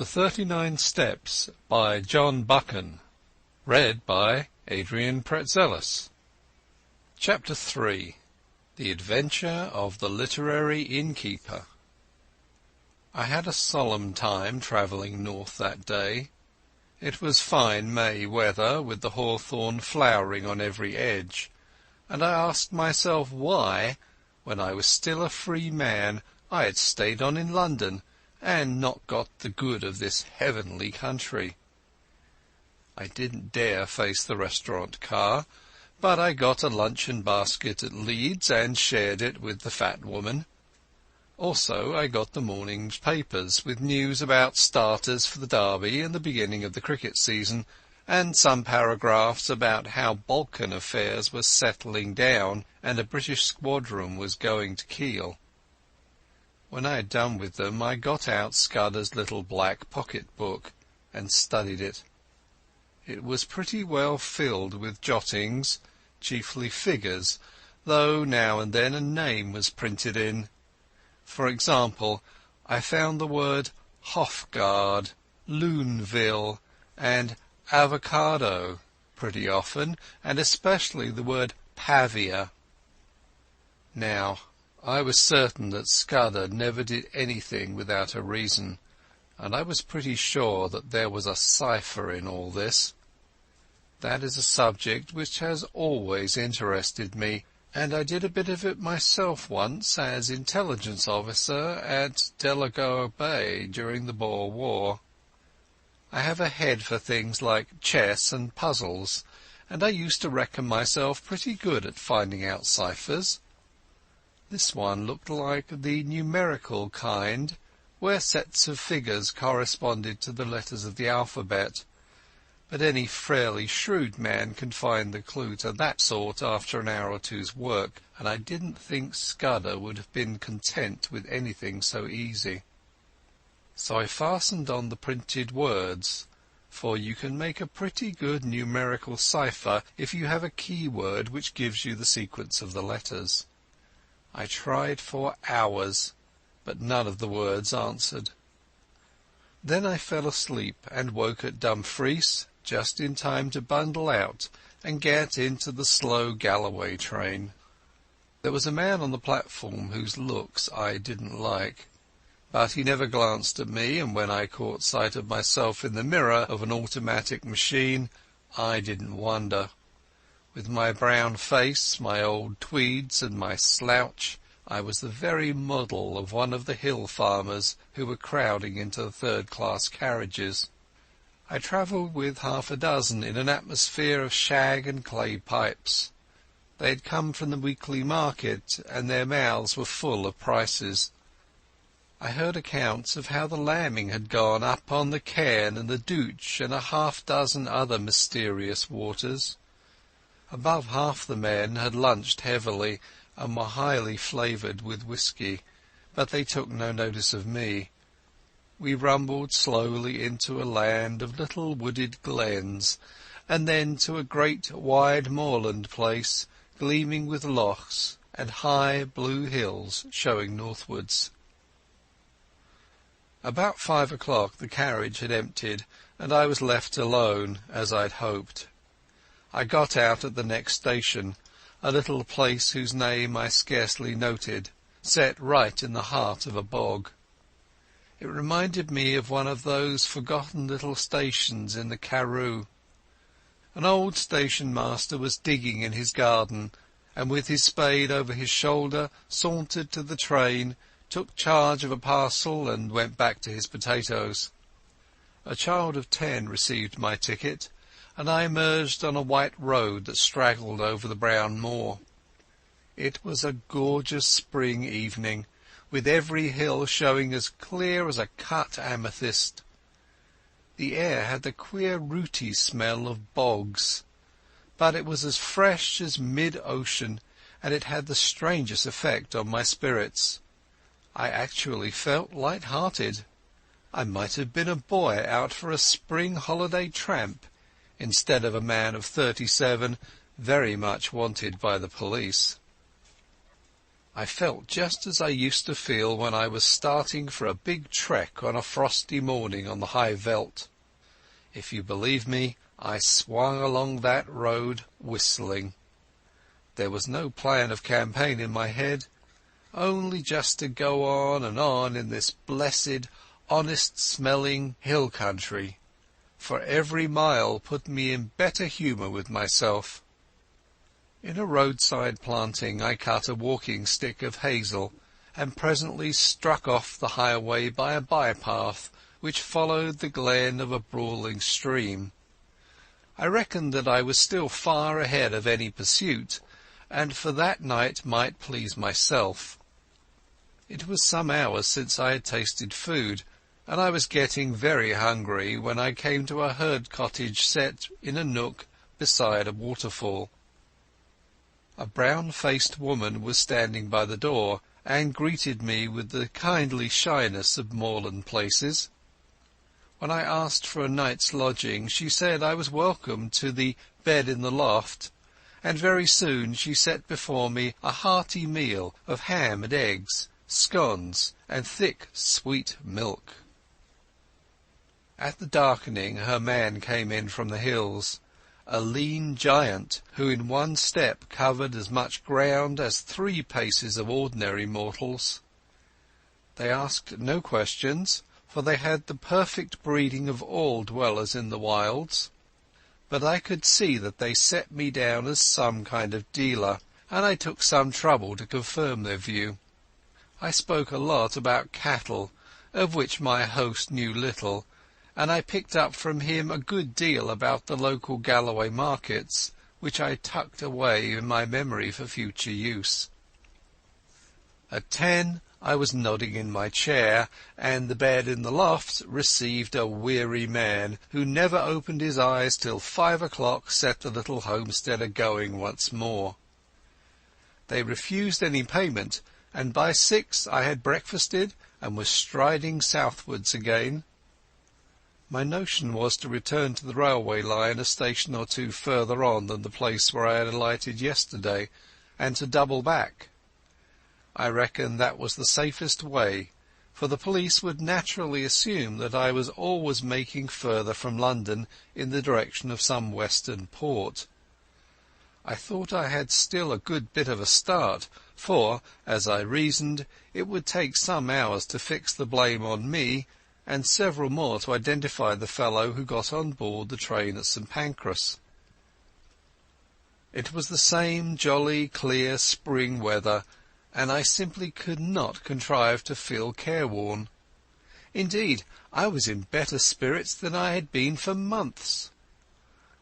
The 39 Steps by John Buchan. Read by Adrian Pretzelis. Chapter 3. The Adventure of the Literary Innkeeper. I had a solemn time travelling north that day. It was fine May weather, with the hawthorn flowering on every edge, and I asked myself why, when I was still a free man, I had stayed on in London and not got the good of this heavenly country. I didn't dare face the restaurant car, but I got a luncheon basket at Leeds and shared it with the fat woman. Also I got the morning's papers, with news about starters for the Derby and the beginning of the cricket season, and some paragraphs about how Balkan affairs were settling down and a British squadron was going to Kiel. When I had done with them, I got out Scudder's little black pocket-book and studied it. It was pretty well filled with jottings, chiefly figures, though now and then a name was printed in. For example, I found the word Hofgaard, Luneville, and avocado pretty often, and especially the word Pavia. Now, I was certain that Scudder never did anything without a reason, and I was pretty sure that there was a cipher in all this. That is a subject which has always interested me, and I did a bit of it myself once as intelligence officer at Delagoa Bay during the Boer War. I have a head for things like chess and puzzles, and I used to reckon myself pretty good at finding out ciphers. This one looked like the numerical kind, where sets of figures corresponded to the letters of the alphabet, but any fairly shrewd man can find the clue to that sort after an hour or two's work, and I didn't think Scudder would have been content with anything so easy. So I fastened on the printed words, for you can make a pretty good numerical cipher if you have a keyword which gives you the sequence of the letters. I tried for hours, but none of the words answered. Then I fell asleep and woke at Dumfries just in time to bundle out and get into the slow Galloway train. There was a man on the platform whose looks I didn't like, but he never glanced at me, and when I caught sight of myself in the mirror of an automatic machine, I didn't wonder. With my brown face, my old tweeds, and my slouch, I was the very model of one of the hill farmers who were crowding into the third-class carriages. I travelled with half a dozen in an atmosphere of shag and clay pipes. They had come from the weekly market, and their mouths were full of prices. I heard accounts of how the lambing had gone up on the Cairn and the Douch and a half-dozen other mysterious waters. Above half the men had lunched heavily and were highly flavoured with whisky, but they took no notice of me. We rumbled slowly into a land of little wooded glens, and then to a great wide moorland place, gleaming with lochs and high blue hills showing northwards. About 5 o'clock the carriage had emptied, and I was left alone, as I'd hoped. I got out at the next station, a little place whose name I scarcely noted, set right in the heart of a bog. It reminded me of one of those forgotten little stations in the Karoo. An old station-master was digging in his garden, and with his spade over his shoulder sauntered to the train, took charge of a parcel, and went back to his potatoes. A child of 10 received my ticket, and I emerged on a white road that straggled over the brown moor. It was a gorgeous spring evening, with every hill showing as clear as a cut amethyst. The air had the queer rooty smell of bogs, but it was as fresh as mid-ocean, and it had the strangest effect on my spirits. I actually felt light-hearted. I might have been a boy out for a spring holiday tramp, instead of a man of 37 very much wanted by the police. I felt just as I used to feel when I was starting for a big trek on a frosty morning on the high veldt. If you believe me, I swung along that road whistling. There was no plan of campaign in my head, only just to go on and on in this blessed, honest-smelling hill country, for every mile put me in better humour with myself. In a roadside planting I cut a walking stick of hazel, and presently struck off the highway by a bypath which followed the glen of a brawling stream. I reckoned that I was still far ahead of any pursuit, and for that night might please myself. It was some hours since I had tasted food, and I was getting very hungry when I came to a herd cottage set in a nook beside a waterfall. A brown-faced woman was standing by the door, and greeted me with the kindly shyness of moorland places. When I asked for a night's lodging, she said I was welcome to the bed in the loft, and very soon she set before me a hearty meal of ham and eggs, scones, and thick sweet milk. At the darkening her man came in from the hills, a lean giant who in one step covered as much ground as 3 paces of ordinary mortals. They asked no questions, for they had the perfect breeding of all dwellers in the wilds, but I could see that they set me down as some kind of dealer, and I took some trouble to confirm their view. I spoke a lot about cattle, of which my host knew little, and I picked up from him a good deal about the local Galloway markets, which I tucked away in my memory for future use. At 10 I was nodding in my chair, and the bed in the loft received a weary man who never opened his eyes till 5 o'clock set the little homesteader going once more. They refused any payment, and by 6 I had breakfasted and was striding southwards again. My notion was to return to the railway line a station or 2 further on than the place where I had alighted yesterday, and to double back. I reckon that was the safest way, for the police would naturally assume that I was always making further from London in the direction of some western port. I thought I had still a good bit of a start, for, as I reasoned, it would take some hours to fix the blame on me, and several more to identify the fellow who got on board the train at St. Pancras. It was the same jolly, clear spring weather, and I simply could not contrive to feel careworn. Indeed, I was in better spirits than I had been for months.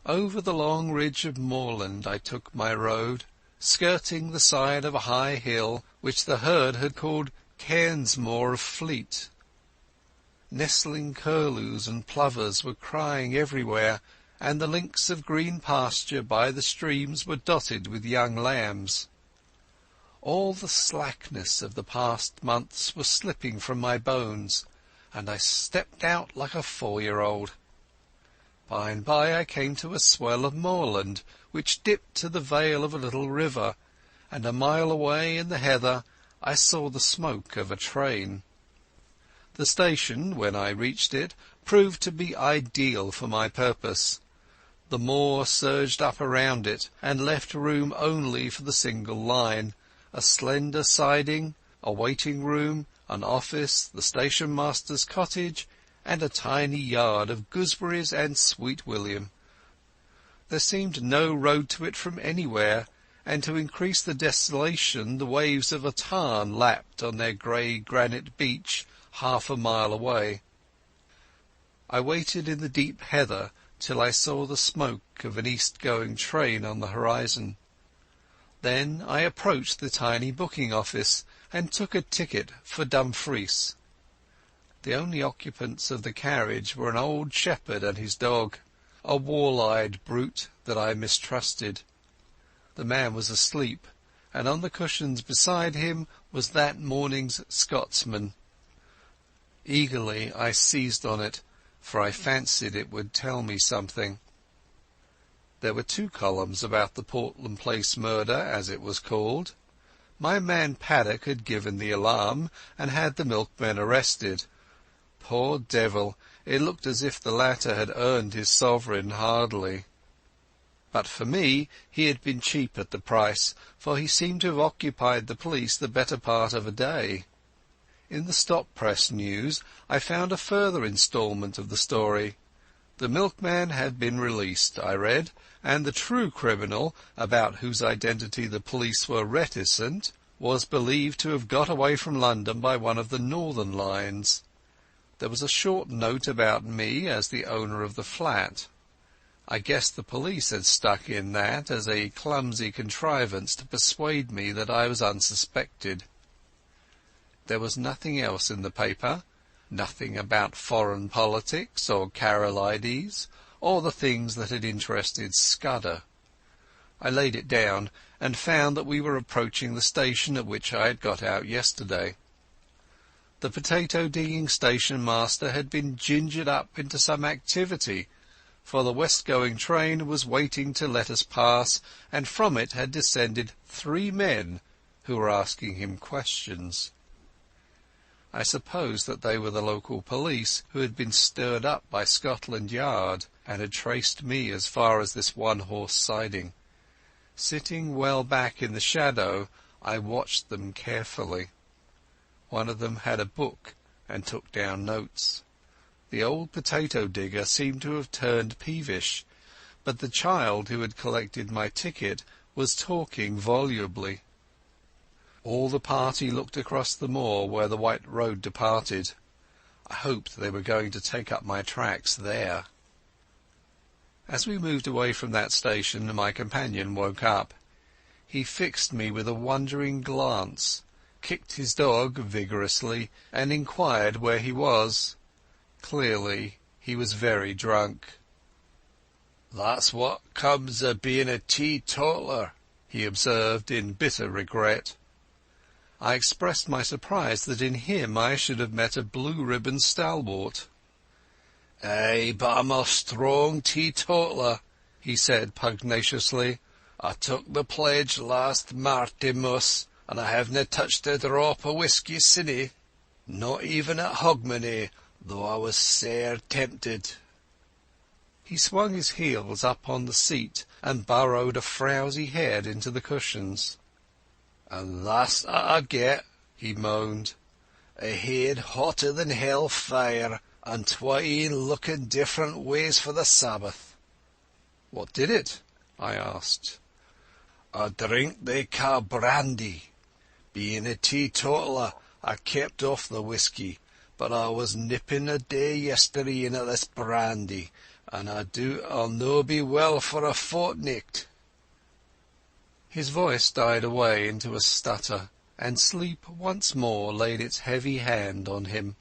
Over the long ridge of moorland I took my road, skirting the side of a high hill which the herd had called Cairnsmore of Fleet. Nestling curlews and plovers were crying everywhere, and the links of green pasture by the streams were dotted with young lambs. All the slackness of the past months was slipping from my bones, and I stepped out like a 4-year-old. By and by I came to a swell of moorland, which dipped to the vale of a little river, and a mile away in the heather I saw the smoke of a train. The station, when I reached it, proved to be ideal for my purpose. The moor surged up around it, and left room only for the single line, a slender siding, a waiting-room, an office, the station-master's cottage, and a tiny yard of gooseberries and sweet william. There seemed no road to it from anywhere, and to increase the desolation the waves of a tarn lapped on their grey granite beach half a mile away. I waited in the deep heather till I saw the smoke of an east-going train on the horizon. Then I approached the tiny booking office and took a ticket for Dumfries. The only occupants of the carriage were an old shepherd and his dog, a wall-eyed brute that I mistrusted. The man was asleep, and on the cushions beside him was that morning's Scotsman. Eagerly I seized on it, for I fancied it would tell me something. There were 2 columns about the Portland Place murder, as it was called. My man Paddock had given the alarm and had the milkman arrested. Poor devil, it looked as if the latter had earned his sovereign hardly. But for me he had been cheap at the price, for he seemed to have occupied the police the better part of a day. In the stop press news I found a further instalment of the story. The milkman had been released, I read, and the true criminal, about whose identity the police were reticent, was believed to have got away from London by one of the northern lines. There was a short note about me as the owner of the flat. I guessed the police had stuck in that as a clumsy contrivance to persuade me that I was unsuspected. There was nothing else in the paper, nothing about foreign politics or Karolides, or the things that had interested Scudder. I laid it down and found that we were approaching the station at which I had got out yesterday. The potato-digging station-master had been gingered up into some activity, for the west-going train was waiting to let us pass, and from it had descended 3 men who were asking him questions. I suppose that they were the local police who had been stirred up by Scotland Yard and had traced me as far as this one-horse siding. Sitting well back in the shadow, I watched them carefully. One of them had a book and took down notes. The old potato-digger seemed to have turned peevish, but the child who had collected my ticket was talking volubly. All the party looked across the moor where the white road departed. I hoped they were going to take up my tracks there. As we moved away from that station, my companion woke up. He fixed me with a wondering glance, kicked his dog vigorously, and inquired where he was. Clearly he was very drunk. "That's what comes of being a teetotaler," he observed in bitter regret. I expressed my surprise that in him I should have met a blue-ribbon stalwart. "Ay, but I'm a strong teetotaler," he said pugnaciously. "I took the pledge last Martinmas, and I havena touched a drop o' whisky since, not even at Hogmanay, though I was sair tempted." He swung his heels up on the seat and burrowed a frowsy head into the cushions. "And that's what I get," he moaned. "A head hotter than hell fire, and 20 looking different ways for the Sabbath." "What did it?" I asked. "A drink they ca' brandy. Being a teetotaler, I kept off the whisky, but I was nipping a day yestereen at this brandy, and I doot I'll no be well for a fortnicht." His voice died away into a stutter, and sleep once more laid its heavy hand on him.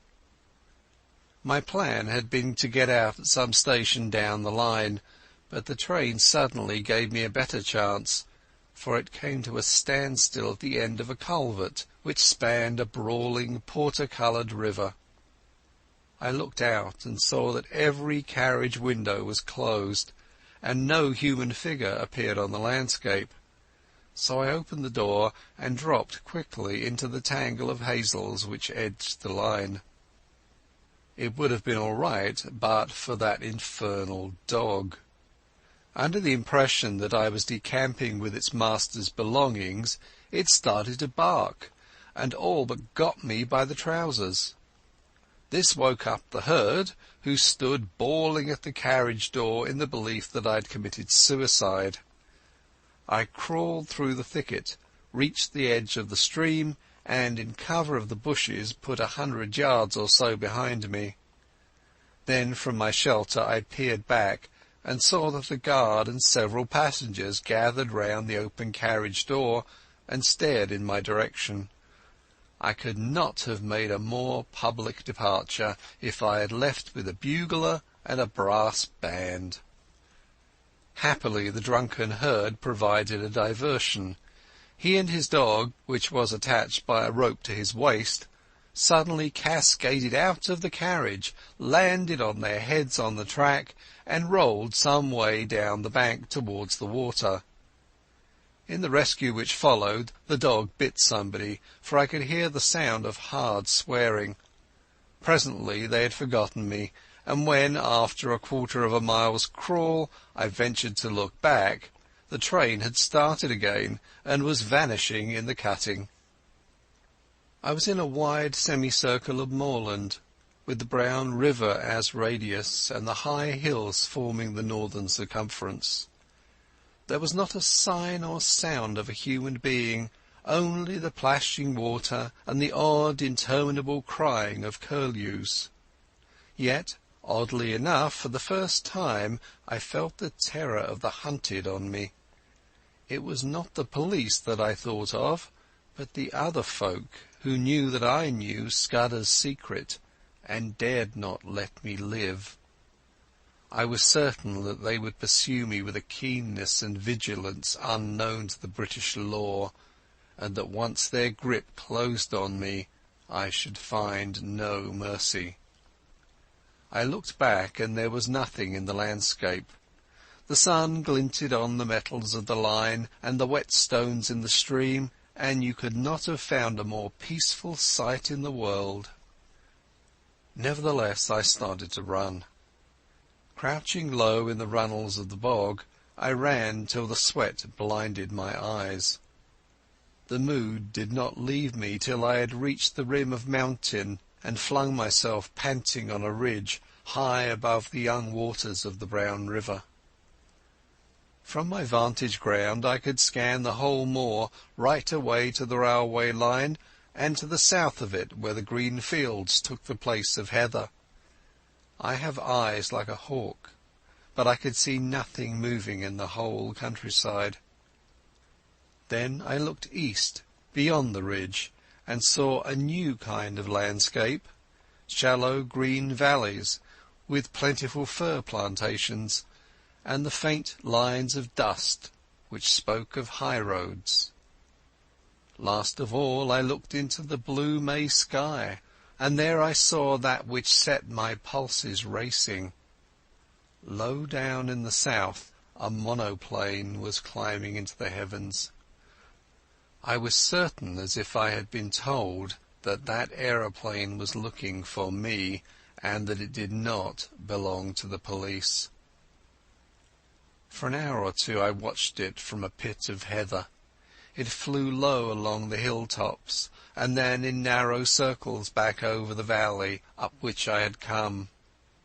My plan had been to get out at some station down the line, but the train suddenly gave me a better chance, for it came to a standstill at the end of a culvert which spanned a brawling porter-coloured river. I looked out and saw that every carriage window was closed, and no human figure appeared on the landscape. So I opened the door and dropped quickly into the tangle of hazels which edged the line. It would have been all right but for that infernal dog. Under the impression that I was decamping with its master's belongings, it started to bark, and all but got me by the trousers. This woke up the herd, who stood bawling at the carriage door in the belief that I had committed suicide. I crawled through the thicket, reached the edge of the stream, and in cover of the bushes put 100 yards or so behind me. Then from my shelter I peered back, and saw that the guard and several passengers gathered round the open carriage door and stared in my direction. I could not have made a more public departure if I had left with a bugler and a brass band. Happily the drunken herd provided a diversion. He and his dog, which was attached by a rope to his waist, suddenly cascaded out of the carriage, landed on their heads on the track, and rolled some way down the bank towards the water. In the rescue which followed, the dog bit somebody, for I could hear the sound of hard swearing. Presently they had forgotten me, and when, after a quarter of a mile's crawl, I ventured to look back, the train had started again and was vanishing in the cutting. I was in a wide semicircle of moorland, with the brown river as radius and the high hills forming the northern circumference. There was not a sign or sound of a human being, only the plashing water and the odd interminable crying of curlews. Yet, oddly enough, for the first time I felt the terror of the hunted on me. It was not the police that I thought of, but the other folk who knew that I knew Scudder's secret and dared not let me live. I was certain that they would pursue me with a keenness and vigilance unknown to the British law, and that once their grip closed on me I should find no mercy. I looked back, and there was nothing in the landscape. The sun glinted on the metals of the line and the wet stones in the stream, and you could not have found a more peaceful sight in the world. Nevertheless, I started to run. Crouching low in the runnels of the bog, I ran till the sweat blinded my eyes. The mood did not leave me till I had reached the rim of mountain and flung myself panting on a ridge high above the young waters of the brown river. From my vantage ground I could scan the whole moor right away to the railway line and to the south of it, where the green fields took the place of heather. I have eyes like a hawk, but I could see nothing moving in the whole countryside. Then I looked east, beyond the ridge, and saw a new kind of landscape, shallow green valleys with plentiful fir plantations, and the faint lines of dust which spoke of high-roads. Last of all I looked into the blue May sky, and there I saw that which set my pulses racing. Low down in the south a monoplane was climbing into the heavens. I was certain, as if I had been told, that that aeroplane was looking for me, and that it did not belong to the police. For an hour or two I watched it from a pit of heather. It flew low along the hilltops, and then in narrow circles back over the valley up which I had come.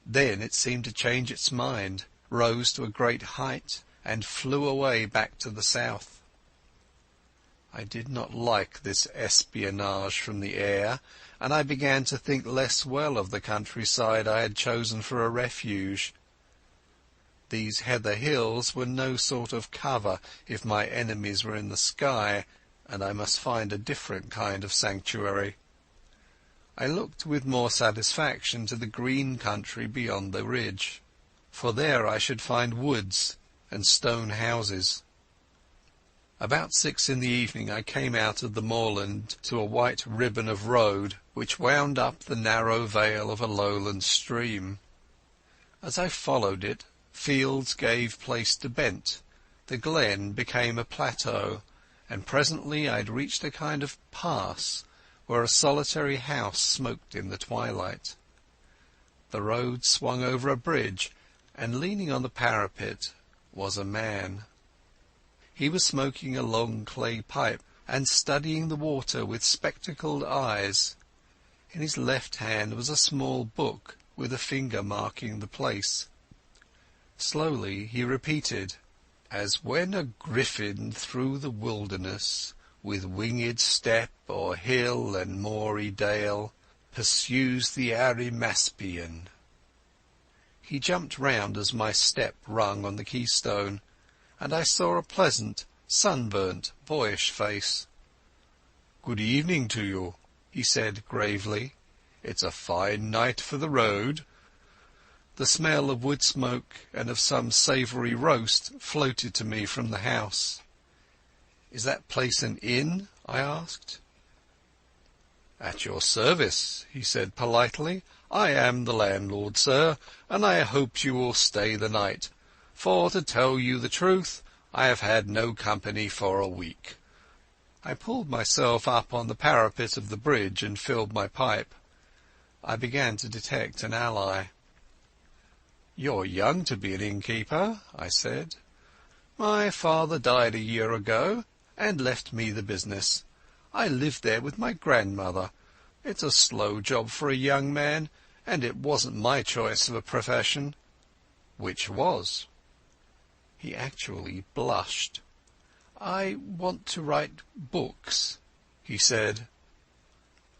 Then it seemed to change its mind, rose to a great height, and flew away back to the south. I did not like this espionage from the air, and I began to think less well of the countryside I had chosen for a refuge. These heather hills were no sort of cover if my enemies were in the sky, and I must find a different kind of sanctuary. I looked with more satisfaction to the green country beyond the ridge, for there I should find woods and stone houses. About 6 in the evening I came out of the moorland to a white ribbon of road which wound up the narrow vale of a lowland stream. As I followed it, fields gave place to bent, the glen became a plateau, and presently I had reached a kind of pass where a solitary house smoked in the twilight. The road swung over a bridge, and leaning on the parapet was a man. He was smoking a long clay pipe and studying the water with spectacled eyes. In his left hand was a small book with a finger marking the place. Slowly he repeated, "As when a griffin through the wilderness, with winged step o'er hill and moory dale, pursues the Arimaspian." He jumped round as my step rung on the keystone, and I saw a pleasant, sunburnt, boyish face. "Good evening to you," he said gravely. "It's a fine night for the road." The smell of wood smoke and of some savoury roast floated to me from the house. "Is that place an inn?" I asked. "At your service," he said politely. "I am the landlord, sir, and I hope you will stay the night, for, to tell you the truth, I have had no company for a week." I pulled myself up on the parapet of the bridge and filled my pipe. I began to detect an ally. "You're young to be an innkeeper," I said. "My father died a year ago and left me the business. I lived there with my grandmother. It's a slow job for a young man, and it wasn't my choice of a profession." "Which was?" He actually blushed. "I want to write books," he said.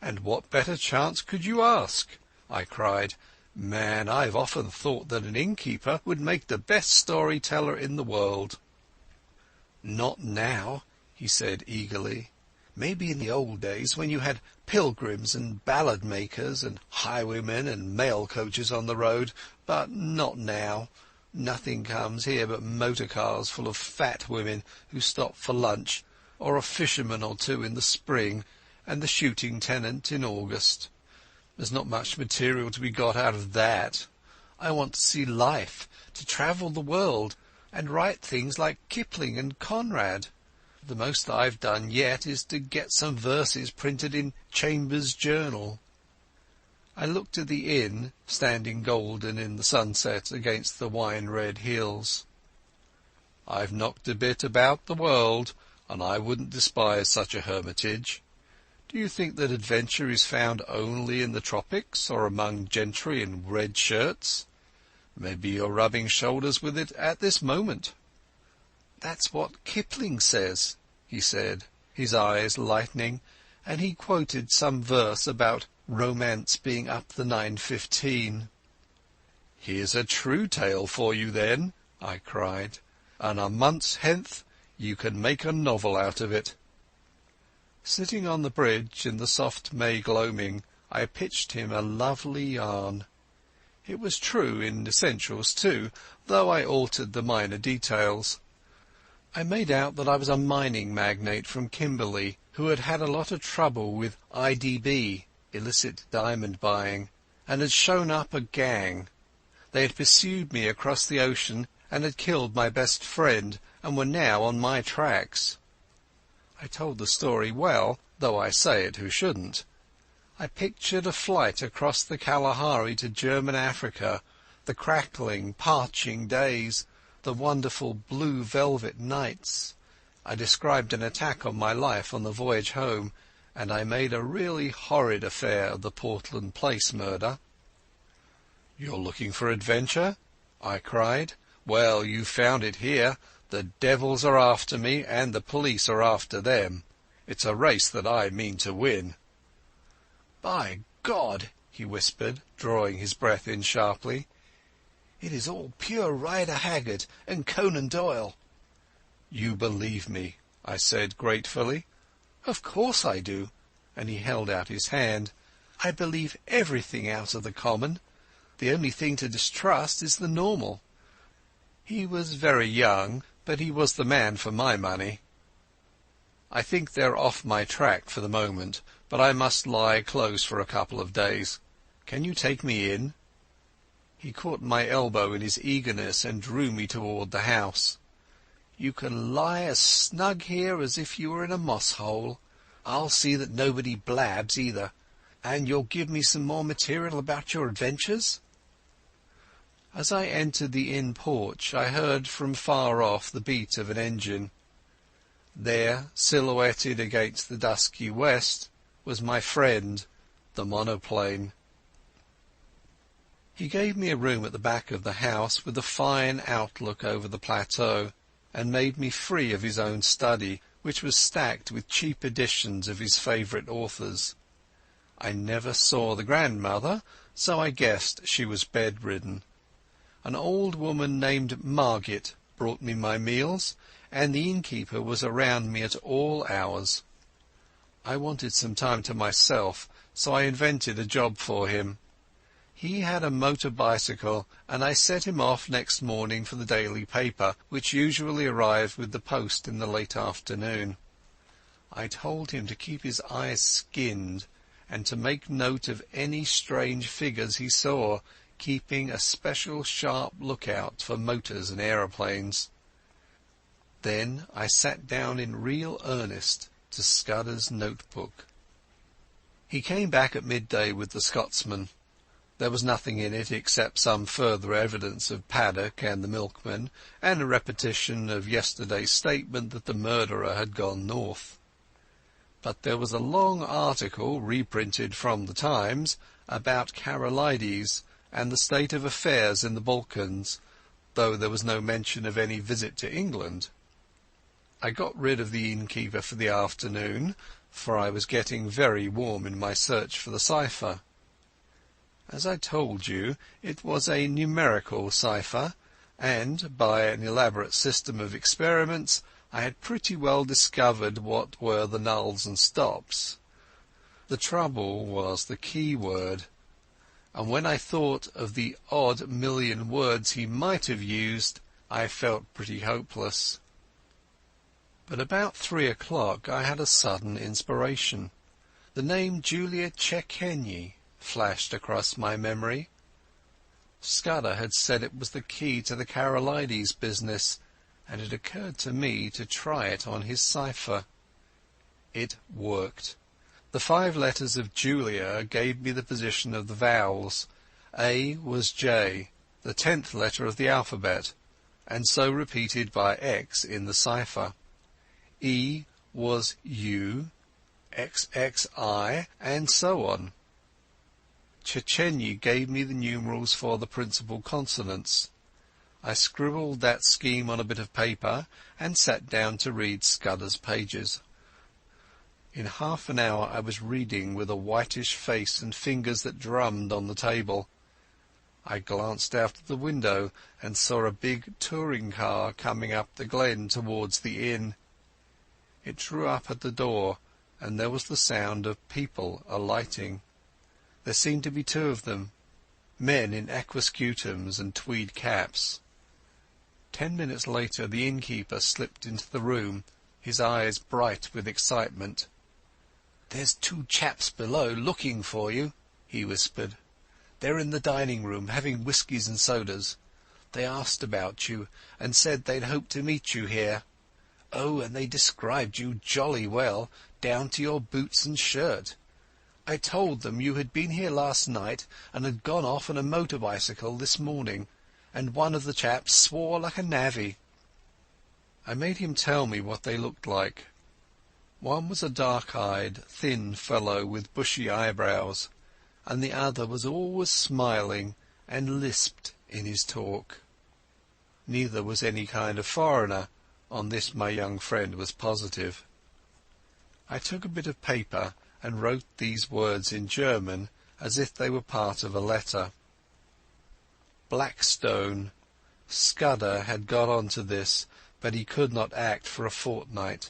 "And what better chance could you ask?" I cried. "Man, I've often thought that an innkeeper would make the best storyteller in the world." "Not now," he said eagerly. "Maybe in the old days when you had pilgrims and ballad makers and highwaymen and mail coaches on the road, but not now. Nothing comes here but motor cars full of fat women who stop for lunch, or a fisherman or two in the spring, and the shooting tenant in August. There's not much material to be got out of that. I want to see life, to travel the world, and write things like Kipling and Conrad. The most I've done yet is to get some verses printed in Chambers' Journal." I looked at the inn, standing golden in the sunset against the wine-red hills. "I've knocked a bit about the world, and I wouldn't despise such a hermitage. Do you think that adventure is found only in the tropics or among gentry in red shirts? Maybe you're rubbing shoulders with it at this moment." "That's what Kipling says," he said, his eyes lightening, and he quoted some verse about romance being up the 9:15. "Here's a true tale for you then," I cried, "and a month's hence you can make a novel out of it." Sitting on the bridge in the soft May gloaming, I pitched him a lovely yarn. It was true in essentials too, though I altered the minor details. I made out that I was a mining magnate from Kimberley who had had a lot of trouble with IDB, illicit diamond buying, and had shown up a gang. They had pursued me across the ocean and had killed my best friend and were now on my tracks. I told the story well, though I say it who shouldn't. I pictured a flight across the Kalahari to German Africa, the crackling, parching days, the wonderful blue velvet nights. I described an attack on my life on the voyage home, and I made a really horrid affair of the Portland Place murder. "You're looking for adventure?" I cried. "Well, you found it here. The devils are after me, and the police are after them. It's a race that I mean to win." "By God," he whispered, drawing his breath in sharply, "it is all pure Rider Haggard and Conan Doyle." "You believe me," I said gratefully. "Of course I do," and he held out his hand. "I believe everything out of the common. The only thing to distrust is the normal." He was very young, but he was the man for my money. "I think they're off my track for the moment, but I must lie close for a couple of days. Can you take me in?" He caught my elbow in his eagerness and drew me toward the house. "You can lie as snug here as if you were in a moss-hole. I'll see that nobody blabs either. And you'll give me some more material about your adventures?" As I entered the inn porch I heard from far off the beat of an engine. There, silhouetted against the dusky west, was my friend, the monoplane. He gave me a room at the back of the house with a fine outlook over the plateau, and made me free of his own study, which was stacked with cheap editions of his favourite authors. I never saw the grandmother, so I guessed she was bedridden. An old woman named Margit brought me my meals, and the innkeeper was around me at all hours. I wanted some time to myself, so I invented a job for him. He had a motor bicycle, and I set him off next morning for the daily paper, which usually arrived with the post in the late afternoon. I told him to keep his eyes skinned, and to make note of any strange figures he saw, keeping a special sharp lookout for motors and aeroplanes. Then I sat down in real earnest to Scudder's notebook. He came back at midday with the Scotsman. There was nothing in it except some further evidence of Paddock and the milkman, and a repetition of yesterday's statement that the murderer had gone north. But there was a long article, reprinted from the Times, about Karolides and the state of affairs in the Balkans, though there was no mention of any visit to England. I got rid of the innkeeper for the afternoon, for I was getting very warm in my search for the cipher. As I told you, it was a numerical cipher, and by an elaborate system of experiments I had pretty well discovered what were the nulls and stops. The trouble was the key word, and when I thought of the odd million words he might have used, I felt pretty hopeless. But about 3 o'clock I had a sudden inspiration. The name Julia Czechenyi flashed across my memory. Scudder had said it was the key to the Karolides business, and it occurred to me to try it on his cipher. It worked. The 5 letters of Julia gave me the position of the vowels. A was J, the 10th letter of the alphabet, and so repeated by X in the cipher. E was U, XXI, and so on. Czechenyi gave me the numerals for the principal consonants. I scribbled that scheme on a bit of paper and sat down to read Scudder's pages. In half an hour I was reading with a whitish face and fingers that drummed on the table. I glanced out of the window and saw a big touring car coming up the glen towards the inn. It drew up at the door, and there was the sound of people alighting. There seemed to be 2 of them, men in aquascutums and tweed caps. 10 minutes later the innkeeper slipped into the room, his eyes bright with excitement. "There's 2 chaps below looking for you," he whispered. "They're in the dining-room having whiskies and sodas. They asked about you, and said they'd hoped to meet you here. Oh, and they described you jolly well, down to your boots and shirt. I told them you had been here last night and had gone off on a motor bicycle this morning, and one of the chaps swore like a navvy." I made him tell me what they looked like. One was a dark-eyed, thin fellow with bushy eyebrows, and the other was always smiling and lisped in his talk. Neither was any kind of foreigner. On this my young friend was positive. I took a bit of paper and wrote these words in German as if they were part of a letter. Blackstone. Scudder had got on to this, but he could not act for a fortnight.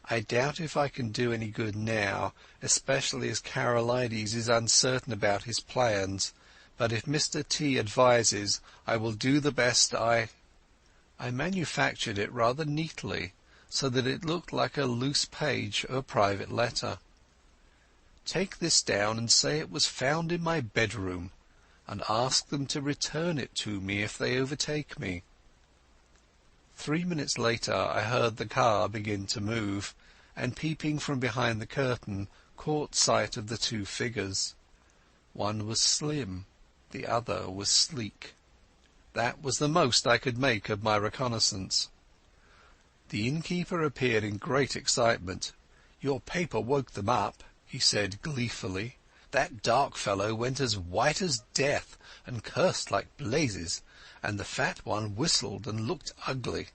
I doubt if I can do any good now, especially as Karolides is uncertain about his plans, but if Mr. T advises, I will do the best I manufactured it rather neatly, so that it looked like a loose page of a private letter. Take this down and say it was found in my bedroom, and ask them to return it to me if they overtake me. 3 minutes later I heard the car begin to move, and peeping from behind the curtain caught sight of the 2 figures. One was slim, the other was sleek. That was the most I could make of my reconnaissance. The innkeeper appeared in great excitement. "Your paper woke them up," he said gleefully. "That dark fellow went as white as death and cursed like blazes, and the fat one whistled and looked ugly.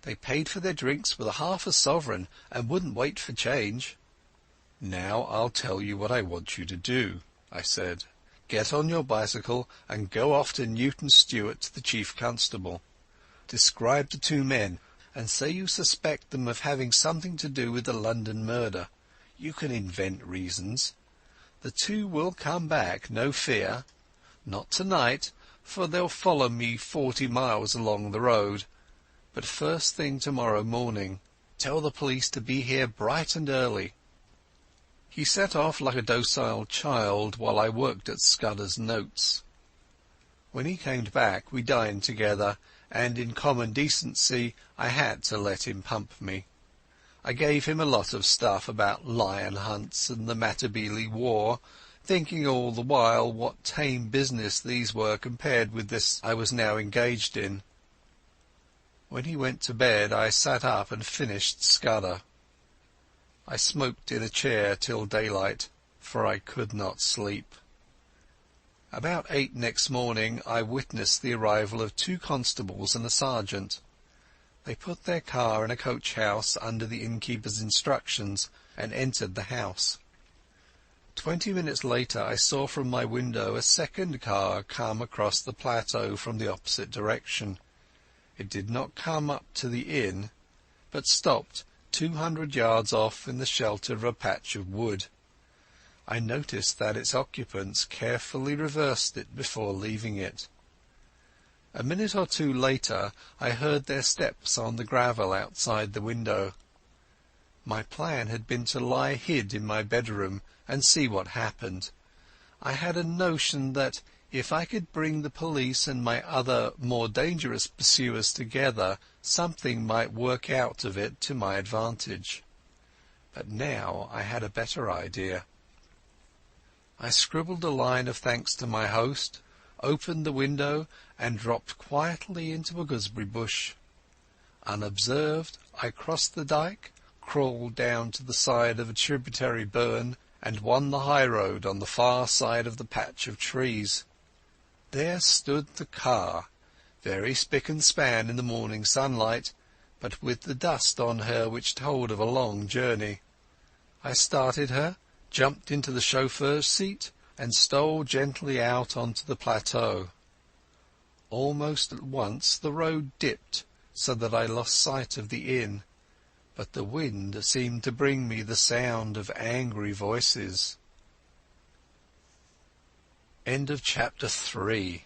They paid for their drinks with half a sovereign and wouldn't wait for change." "Now I'll tell you what I want you to do," I said. "Get on your bicycle and go off to Newton Stewart to the chief constable. Describe the 2 men, and say you suspect them of having something to do with the London murder. You can invent reasons. The 2 will come back, no fear. Not tonight, for they'll follow me 40 miles along the road, but first thing tomorrow morning. Tell the police to be here bright and early." He set off like a docile child while I worked at Scudder's notes. When he came back we dined together, and in common decency I had to let him pump me. I gave him a lot of stuff about lion hunts and the Matabele War, thinking all the while what tame business these were compared with this I was now engaged in. When he went to bed I sat up and finished Scudder. I smoked in a chair till daylight, for I could not sleep. About 8 next morning I witnessed the arrival of 2 constables and a sergeant. They put their car in a coach-house under the innkeeper's instructions and entered the house. 20 minutes later I saw from my window a second car come across the plateau from the opposite direction. It did not come up to the inn, but stopped 200 yards off in the shelter of a patch of wood. I noticed that its occupants carefully reversed it before leaving it. A minute or two later I heard their steps on the gravel outside the window. My plan had been to lie hid in my bedroom and see what happened. I had a notion that if I could bring the police and my other more dangerous pursuers together, something might work out of it to my advantage. But now I had a better idea. I scribbled a line of thanks to my host, opened the window, and dropped quietly into a gooseberry bush. Unobserved, I crossed the dyke, crawled down to the side of a tributary burn, and won the high road on the far side of the patch of trees. There stood the car, very spick and span in the morning sunlight, but with the dust on her which told of a long journey. I started her, jumped into the chauffeur's seat, and stole gently out onto the plateau. Almost at once the road dipped so that I lost sight of the inn, but the wind seemed to bring me the sound of angry voices. End of chapter 3